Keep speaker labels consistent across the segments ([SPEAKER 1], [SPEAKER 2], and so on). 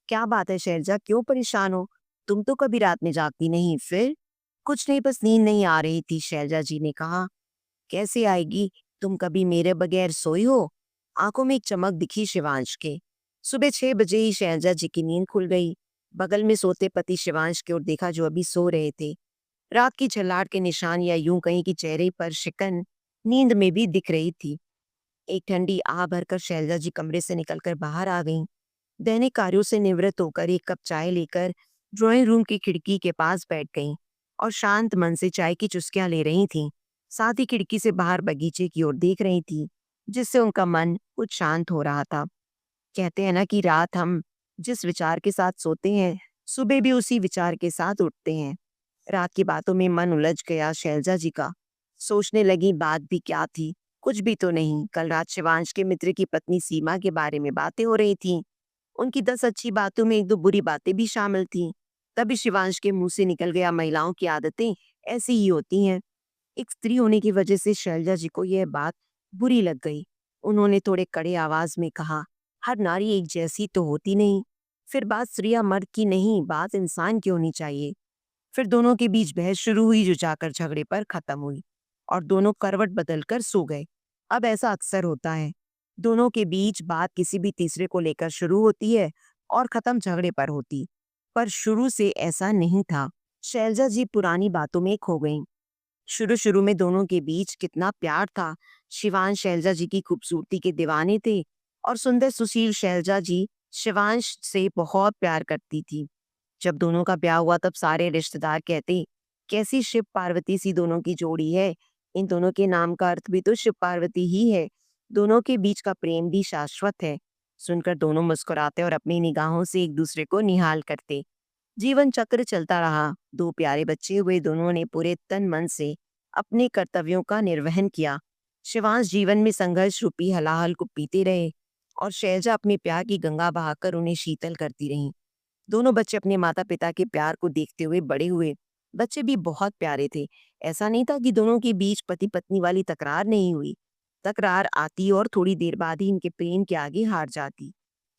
[SPEAKER 1] क्या बात है शैलजा, क्यों परेशान हो? तुम तो कभी रात में जागती नहीं। फिर? कुछ नहीं, बस नींद नहीं आ रही थी, शैलजा जी ने कहा। कैसे आएगी? तुम कभी मेरे बगैर सोई हो? आंखों में एक चमक दिखी शिवांश के। सुबह 6 बजे ही शैलजा जी की नींद खुल गई। बगल में सोते पति शिवांश की ओर देखा, जो अभी सो रहे थे। रात की झल्लाहट के निशान, या यूं कहीं कि चेहरे पर शिकन, नींद में भी दिख रही थी। एक ठंडी आह भरकर शैलजा जी कमरे से निकलकर बाहर आ गईं। दैनिक कार्यों से निवृत्त होकर एक कप चाय लेकर ड्राइंग रूम की खिड़की के पास बैठ गईं और शांत मन से चाय की चुस्कियां ले रही थीं। साथ ही खिड़की से बाहर बगीचे की ओर देख रही थी, जिससे उनका मन कुछ शांत हो रहा था। कहते हैं ना कि रात हम जिस विचार के साथ सोते हैं, सुबह भी उसी विचार के साथ उठते हैं। रात की बातों में मन उलझ गया शैलजा जी का। सोचने लगी, बात भी क्या थी, कुछ भी तो नहीं। कल रात शिवांश के मित्र की पत्नी सीमा के बारे में बातें हो रही थी। उनकी 10 अच्छी बातों में एक दो बुरी बातें भी शामिल थीं। तभी शिवांश के मुंह से निकल गया, महिलाओं की आदतें ऐसी ही होती हैं। एक स्त्री होने की वजह से शैलजा जी को यह बात बुरी लग गई। उन्होंने थोड़े कड़े आवाज में कहा, हर नारी एक जैसी तो होती नहीं। फिर बात स्त्री या मर्द की नहीं, बात इंसान की होनी चाहिए। फिर दोनों के बीच बहस शुरू हुई, जो जाकर झगड़े पर खत्म हुई और दोनों करवट बदलकर सो गए। अब ऐसा अक्सर होता है, दोनों के बीच बात किसी भी तीसरे को लेकर शुरू होती है और खत्म झगड़े पर होती। पर शुरू से ऐसा नहीं था। शैलजा जी पुरानी बातों में खो गईं। शुरू शुरू में दोनों के बीच कितना प्यार था। शिवांश शैलजा जी की खूबसूरती के दीवाने थे और सुंदर सुशील शैलजा जी शिवांश से बहुत प्यार करती थी। जब दोनों का ब्याह हुआ तब सारे रिश्तेदार कहते, कैसी शिव पार्वती सी दोनों की जोड़ी है। इन दोनों के नाम का अर्थ भी तो शिव पार्वती ही है। दोनों के बीच का प्रेम भी शाश्वत है। सुनकर दोनों मुस्कुराते और अपनी निगाहों से एक दूसरे को निहाल करते। जीवन चक्र चलता रहा। दो प्यारे बच्चे हुए। दोनों ने पूरे तन मन से अपने कर्तव्यों का निर्वहन किया। शिवांश जीवन में संघर्ष रूपी हलाहल को पीते रहे और शैलजा अपने प्यार की गंगा बहाकर उन्हें शीतल करती रही। दोनों बच्चे अपने माता पिता के प्यार को देखते हुए बड़े हुए। बच्चे भी बहुत प्यारे थे। ऐसा नहीं था कि दोनों के बीच पति पत्नी वाली तकरार नहीं हुई। तकरार आती और थोड़ी देर बाद ही इनके प्रेम के आगे हार जाती।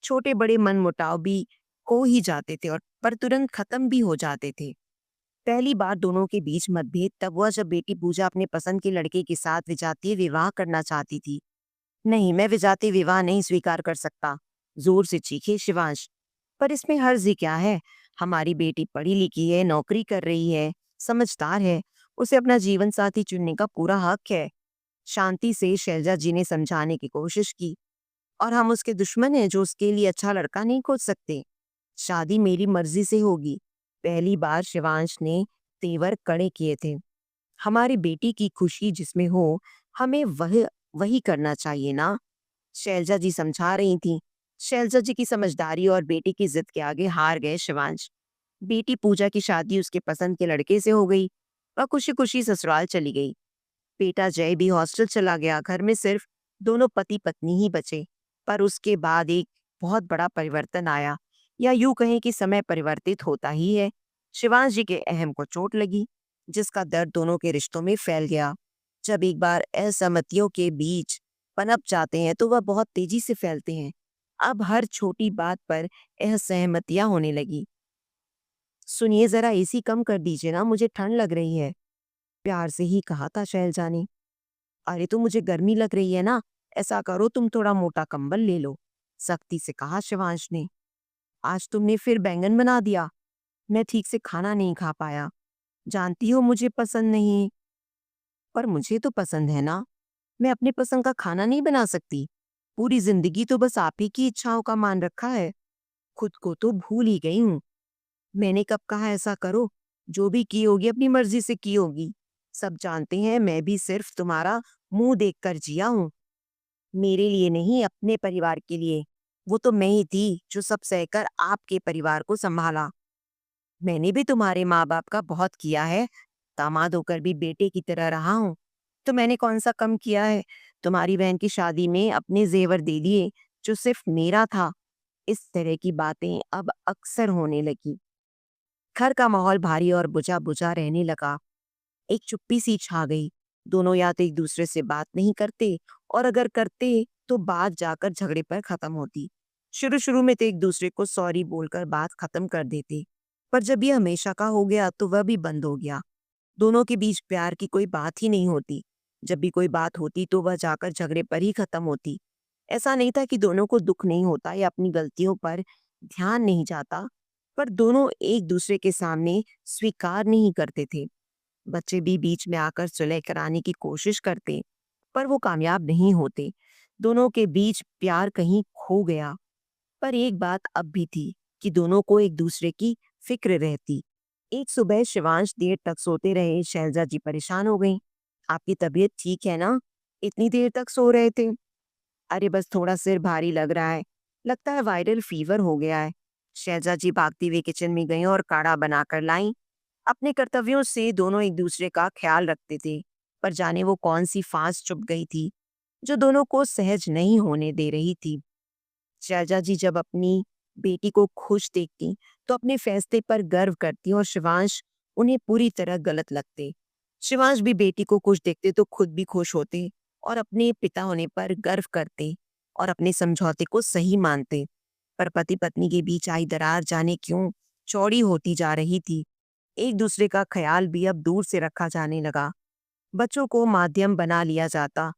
[SPEAKER 1] छोटे बड़े मन मुटाव भी हो ही जाते थे और पर तुरंत खत्म भी हो जाते थे। पहली बार दोनों के बीच मतभेद तब हुआ जब बेटी पूजा अपने पसंद के लड़के के साथ विजातीय विवाह करना चाहती थी। नहीं, मैं विजातीय विवाह नहीं स्वीकार कर सकता, जोर से चीखे शिवांश। पर इसमें हर्ज ही क्या है? हमारी बेटी पढ़ी लिखी है, नौकरी कर रही है, समझदार है। उसे अपना जीवन साथी चुनने का पूरा हक है। शांति से शैलजा जी ने समझाने की कोशिश की। और हम उसके दुश्मन हैं जो उसके लिए अच्छा लड़का नहीं खोज सकते। शादी मेरी मर्जी से होगी। पहली बार शिवांश ने तेवर कड़े किए थे। हमारी बेटी की खुशी जिसमें हो, हमें वह वही करना चाहिए ना। शैलजा जी समझा रही थी। शैलजा जी की समझदारी और बेटी की जिद के आगे हार गए शिवांश। बेटी पूजा की शादी उसके पसंद के लड़के से हो गई। वह खुशी खुशी ससुराल चली गई। बेटा जय भी हॉस्टल चला गया। घर में सिर्फ दोनों पति पत्नी ही बचे। पर उसके बाद एक बहुत बड़ा परिवर्तन आया, या यूं कहें कि समय परिवर्तित होता ही है। शिवांश जी के अहम को चोट लगी, जिसका दर्द दोनों के रिश्तों में फैल गया। जब एक बार असहमतियों के बीच पनप जाते हैं तो वह बहुत तेजी से फैलते हैं। अब हर छोटी बात पर असहमतियां होने लगी। सुनिए, जरा एसी कम कर दीजिए ना, मुझे ठंड लग रही है, प्यार से ही कहा था शैलजा ने। अरे तो मुझे गर्मी लग रही है ना, ऐसा करो तुम थोड़ा मोटा कंबल ले लो, सख्ती से कहा शिवांश ने। आज तुमने फिर बैंगन बना दिया। मैं ठीक से खाना नहीं खा पाया। जानती हो मुझे पसंद नहीं। पर मुझे तो पसंद है ना। मैं अपने पसंद का खाना नहीं बना सकती। पूरी जिंदगी तो बस आप ही की इच्छाओं का मान रखा है। खुद को तो भूल ही गई हूँ। मैंने कब कहा ऐसा करो? जो भी की होगी अपनी मर्जी से की होगी। सब जानते हैं मैं भी सिर्फ तुम्हारा मुंह देखकर जिया हूँ। मेरे लिए नहीं, अपने परिवार के लिए। वो तो मैं ही थी जो सब सहकर आपके परिवार को संभाला। मैंने भी तुम्हारे माँ बाप का बहुत किया है। दामाद होकर भी बेटे की तरह रहा हूँ। तो मैंने कौन सा कम किया है? तुम्हारी बहन की शादी में अपने जेवर दे दिए, जो सिर्फ मेरा था। इस तरह की बातें अब अक्सर होने लगी। घर का माहौल भारी और बुझा बुझा रहने लगा। एक चुप्पी सी छा गई। दोनों या तो एक दूसरे से बात नहीं करते, और अगर करते तो बात जाकर झगड़े पर खत्म होती। शुरू शुरू में तो एक दूसरे को सॉरी बोलकर बात खत्म कर देते, पर जब ये हमेशा का हो गया तो वह भी बंद हो गया। दोनों के बीच प्यार की कोई बात ही नहीं होती। जब भी कोई बात होती तो वह जाकर झगड़े पर ही खत्म होती। ऐसा नहीं था कि दोनों को दुख नहीं होता या अपनी गलतियों पर ध्यान नहीं जाता, पर दोनों एक दूसरे के सामने स्वीकार नहीं करते थे। बच्चे भी बीच में आकर सुलह कराने की कोशिश करते, पर वो कामयाब नहीं होते। दोनों के बीच प्यार कहीं खो गया। पर एक बात अब भी थी कि दोनों को एक दूसरे की फिक्र रहती। एक सुबह शिवांश देर तक सोते रहे। शैलजा जी परेशान हो गईं। आपकी तबीयत ठीक है ना? इतनी देर तक सो रहे थे? अरे बस थोड़ा सिर भारी लग रहा है। लगता है वायरल फीवर हो गया है। शैलजा जी भागती हुई किचन में गईं और काढ़ा बनाकर लाईं। अपने कर्तव्यों से दोनों एक दूसरे का ख्याल रखते थे, पर जाने वो कौन सी फांस चुभ गई थी जो दोनों को सहज नहीं होने दे रही थी। शैलजा जी जब अपनी बेटी को खुश देखती तो अपने फैसले पर गर्व करती और शिवांश उन्हें पूरी तरह गलत लगते। शिवांश भी बेटी को खुश देखते तो खुद भी खुश होते और अपने पिता होने पर गर्व करते और अपने समझौते को सही मानते। पर पति पत्नी के बीच आई दरार जाने क्यों चौड़ी होती जा रही थी। एक दूसरे का ख्याल भी अब दूर से रखा जाने लगा। बच्चों को माध्यम बना लिया जाता,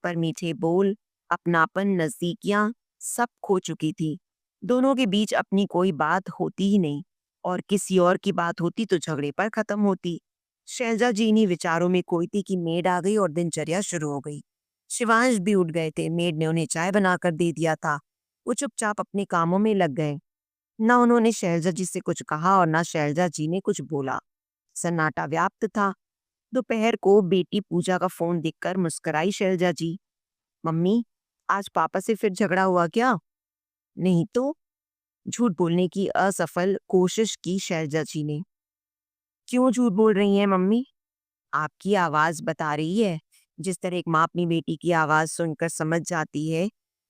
[SPEAKER 1] पर मीठे बोल, अपनापन, नजदीकियां सब खो चुकी थी। दोनों के बीच अपनी कोई बात होती ही नहीं, और किसी और की बात होती तो झगड़े पर खत्म होती। शैलजा जी इन्हीं विचारों में खोई थी कि मेड आ गई और दिनचर्या शुरू हो गई। शिवांश भी उठ गए थे। मेड ने उन्हें चाय बनाकर दे दिया था। वो चुपचाप अपने कामों में लग गए। न उन्होंने शैलजा जी से कुछ कहा और न शैलजा जी ने कुछ बोला। सन्नाटा व्याप्त था। दोपहर को बेटी पूजा का फोन देखकर मुस्कुराई शैलजा जी। मम्मी, आज पापा से फिर झगड़ा हुआ क्या? नहीं तो, झूठ बोलने की असफल कोशिश की शैलजा जी ने। क्यों झूठ बोल रही हैं मम्मी? आपकी आवाज बता रही है। जिस तरह एक माँ अपनी बेटी की आवाज सुनकर समझ जाती है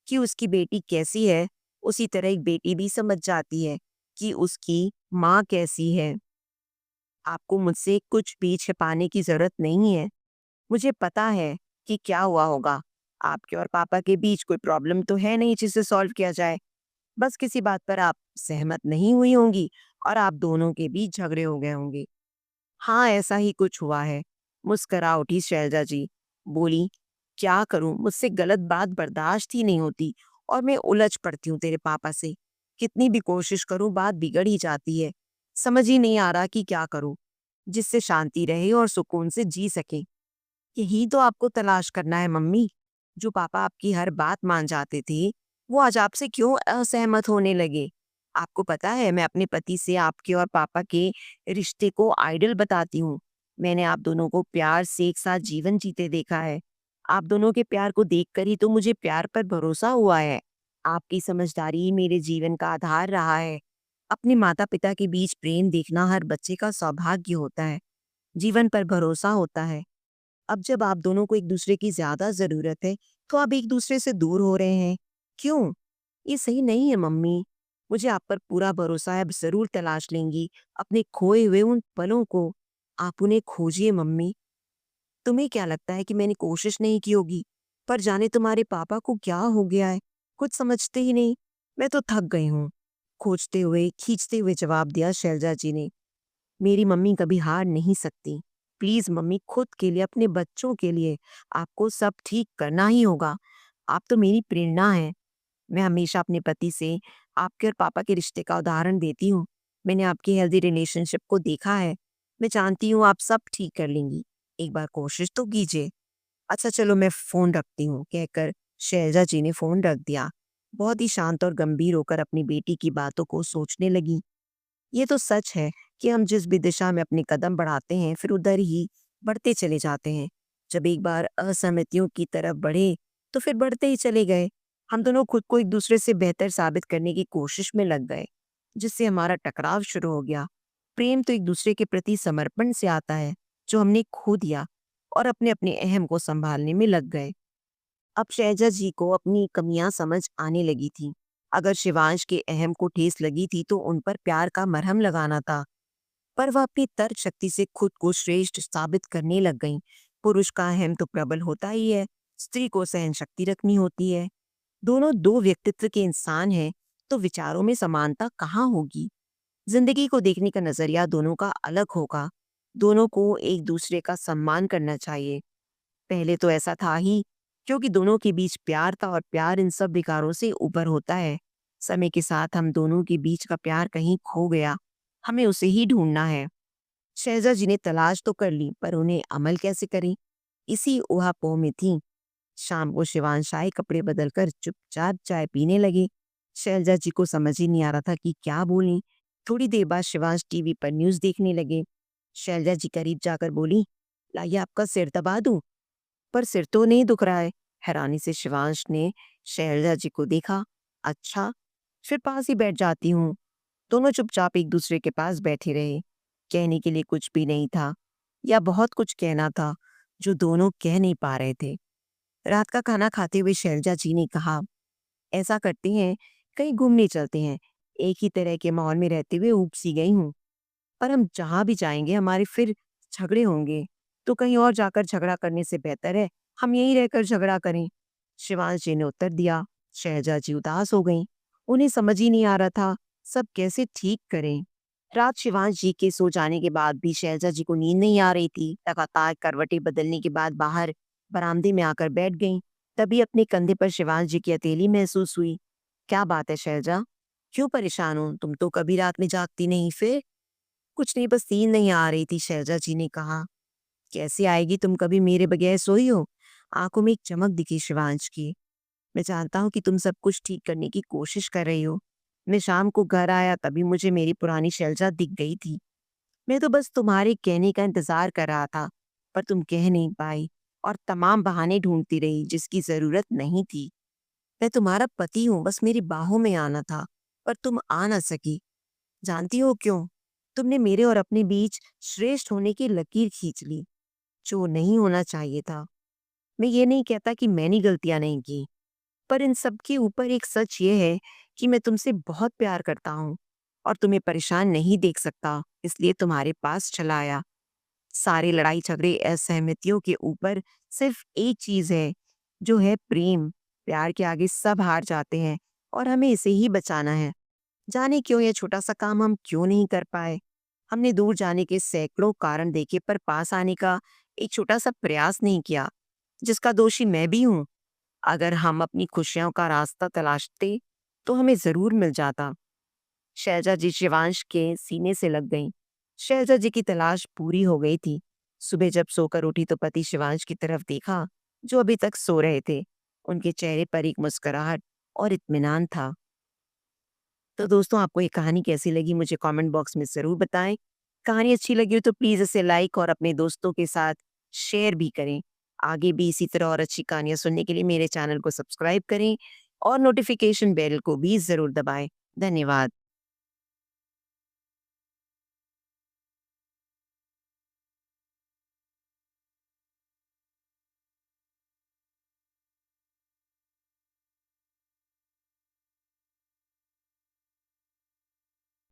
[SPEAKER 1] कि उसकी बेटी कैसी है, उसी तरह एक बेटी भी समझ जाती है कि उसकी माँ कैसी है। आपको मुझसे कुछ भी छिपाने की जरूरत नहीं है। मुझे पता है कि क्या हुआ होगा। आपके और पापा के बीच कोई प्रॉब्लम तो है नहीं जिसे सॉल्व किया जाए। बस किसी बात पर आप सहमत नहीं हुई होंगी और आप दोनों के बीच झगड़े हो गए होंगे। हाँ, ऐसा ही कुछ हुआ है। मुस्कुरा उठी शैलजा जी। बोली, क्या करूं, मुझसे गलत बात बर्दाश्त ही नहीं होती और मैं उलझ पड़ती हूँ तेरे पापा से। कितनी भी कोशिश करूं बात बिगड़ ही जाती है। समझ ही नहीं आ रहा कि क्या करूं जिससे शांति रहे और सुकून से जी सके। यही तो आपको तलाश करना है मम्मी। जो पापा आपकी हर बात मान जाते थे, वो आज आपसे क्यों असहमत होने लगे? आपको पता है, मैं अपने पति से आपके और पापा के रिश्ते को आइडल बताती हूँ। मैंने आप दोनों को प्यार से एक साथ जीवन जीते देखा है। आप दोनों के प्यार को देखकर ही तो मुझे प्यार पर भरोसा हुआ है। आपकी समझदारी मेरे जीवन का आधार रहा है। अपने माता पिता के बीच प्रेम देखना हर बच्चे का सौभाग्य होता है। जीवन पर भरोसा होता है। अब जब आप दोनों को एक दूसरे की ज्यादा जरूरत है, तो आप एक दूसरे से दूर हो रहे हैं। क्यों? ये सही नहीं है मम्मी। मुझे आप पर पूरा भरोसा है। अब जरूर तलाश लेंगी अपने खोए हुए उन पलों को। आप उन्हें खोजिए मम्मी। तुम्हें क्या लगता है कि मैंने कोशिश नहीं की होगी? पर जाने तुम्हारे पापा को क्या हो गया है, कुछ समझते ही नहीं। मैं तो थक गई हूँ। खोजते हुए खींचते हुए जवाब दिया शैलजा जी ने। मेरी मम्मी कभी हार नहीं सकती। प्लीज मम्मी, खुद के लिए, अपने बच्चों के लिए आपको सब ठीक करना ही होगा। आप तो मेरी प्रेरणा है। मैं हमेशा अपने पति से आपके और पापा के रिश्ते का उदाहरण देती हूँ। मैंने आपकी हेल्दी रिलेशनशिप को देखा है। मैं जानती हूँ आप सब ठीक कर लेंगी। एक बार कोशिश तो कीजिए। अच्छा चलो, मैं फोन रखती हूँ, कहकर शैलजा जी ने फोन रख दिया। बहुत ही शांत और गंभीर होकर अपनी बेटी की बातों को सोचने लगी। ये तो सच है कि हम जिस भी दिशा में अपने कदम बढ़ाते हैं, फिर उधर ही बढ़ते चले जाते हैं। जब एक बार असहमतियों की तरफ बढ़े, तो फिर बढ़ते ही चले गए। हम दोनों खुद को एक दूसरे से बेहतर साबित करने की कोशिश में लग गए, जिससे हमारा टकराव शुरू हो गया। प्रेम तो एक दूसरे के प्रति समर्पण से आता है, जो हमने खो दिया और अपने अपने अहम को संभालने में लग गए। अब शैलजा जी को अपनी कमियां समझ आने लगी थी। अगर शिवांश के अहम को ठेस लगी थी तो उन पर प्यार का मरहम लगाना था, पर वह अपनी तर्क शक्ति से खुद को श्रेष्ठ साबित करने लग गईं। पुरुष का अहम तो प्रबल होता ही है, स्त्री को सहन शक्ति रखनी होती है। दोनों दो व्यक्तित्व के इंसान हैं तो विचारों में समानता कहाँ होगी? जिंदगी को देखने का नजरिया दोनों का अलग होगा। दोनों को एक दूसरे का सम्मान करना चाहिए। पहले तो ऐसा था ही, क्योंकि दोनों के बीच प्यार था और प्यार इन सब विकारों से ऊपर होता है। समय के साथ हम दोनों के बीच का प्यार कहीं खो गया। हमें उसे ही ढूंढना है। शहजा जी ने तलाश तो कर ली, पर उन्हें अमल कैसे करें, इसी ऊहापोह में थी। शाम को शिवांश आए, कपड़े बदलकर चुपचाप चाय पीने लगे। शैलजा जी को समझ ही नहीं आ रहा था कि क्या बोलें। थोड़ी देर बाद शिवांश टीवी पर न्यूज देखने लगे। शैलजा जी करीब जाकर बोली, लाइए आपका सिर दबा दूं? पर सिर तो नहीं दुख रहा है। हैरानी से शिवांश ने शैलजा जी को देखा। अच्छा, फिर पास ही बैठ जाती हूँ। दोनों चुपचाप एक दूसरे के पास बैठे रहे। कहने के लिए कुछ भी नहीं था, या बहुत कुछ कहना था जो दोनों कह नहीं पा रहे थे। रात का खाना खाते हुए शैलजा जी ने कहा, ऐसा करते हैं, कहीं घूमने चलते हैं। एक ही तरह के माहौल में रहते हुए ऊब सी गई हूँ। पर हम जहाँ भी जाएंगे हमारे फिर झगड़े होंगे। तो कहीं और जाकर झगड़ा करने से बेहतर है हम यहीं रहकर झगड़ा करें। शिवांश जी ने उत्तर दिया। शहजा जी उदास हो गईं। उन्हें समझ ही नहीं आ रहा था सब कैसे ठीक करें। रात शिवांश जी के सो जाने के बाद भी शहजा जी को नींद नहीं आ रही थी। लगातार करवटें बदलने के बाद बाहर बरामदे में आकर बैठ गईं। तभी अपने कंधे पर शिवांश जी की हथेली महसूस हुई। क्या बात है शहजा, क्यों परेशान हो? तुम तो कभी रात में जागती नहीं। फिर कुछ नहीं, बस नींद नहीं आ रही थी, शैलजा जी ने कहा। कैसे आएगी, तुम कभी मेरे बगैर सोई हो? आंखों में एक चमक दिखी शिवांश की। मैं जानता हूँ कि तुम सब कुछ ठीक करने की कोशिश कर रही हो। मैं शाम को घर आया तभी मुझे मेरी पुरानी शैलजा दिख गई थी। मैं तो बस तुम्हारे कहने का इंतजार कर रहा था, पर तुम कह नहीं पाई और तमाम बहाने ढूंढती रही जिसकी जरूरत नहीं थी। मैं तुम्हारा पति हूँ, बस मेरी बाहों में आना था, पर तुम आ ना सकी। जानती हो क्यों? तुमने मेरे और अपने बीच श्रेष्ठ होने की लकीर खींच ली, जो नहीं होना चाहिए था। मैं ये नहीं कहता कि मैंने गलतियां नहीं की, पर इन सब के ऊपर एक सच ये है कि मैं तुमसे बहुत प्यार करता हूँ और तुम्हें परेशान नहीं देख सकता, इसलिए तुम्हारे पास चला आया। सारे लड़ाई झगड़े असहमतियों के ऊपर सिर्फ एक चीज है, जो है प्रेम। प्यार के आगे सब हार जाते हैं और हमें इसे ही बचाना है। जाने क्यों ये छोटा सा काम हम क्यों नहीं कर पाए। हमने दूर जाने के सैकड़ों कारण देखे, पर पास आने का एक छोटा सा प्रयास नहीं किया, जिसका दोषी मैं भी हूँ। अगर हम अपनी खुशियों का रास्ता तलाशते तो हमें जरूर मिल जाता। शैलजा जी शिवांश के सीने से लग गईं। शैलजा जी की तलाश पूरी हो गई थी। सुबह जब सोकर उठी तो पति शिवांश की तरफ देखा, जो अभी तक सो रहे थे। उनके चेहरे पर एक मुस्कुराहट और इत्मीनान था। तो दोस्तों, आपको ये कहानी कैसी लगी मुझे कमेंट बॉक्स में ज़रूर बताएं। कहानी अच्छी लगी हो तो प्लीज़ इसे लाइक और अपने दोस्तों के साथ शेयर भी करें। आगे भी इसी तरह और अच्छी कहानियाँ सुनने के लिए मेरे चैनल को सब्सक्राइब करें और नोटिफिकेशन बेल को भी ज़रूर दबाएं। धन्यवाद।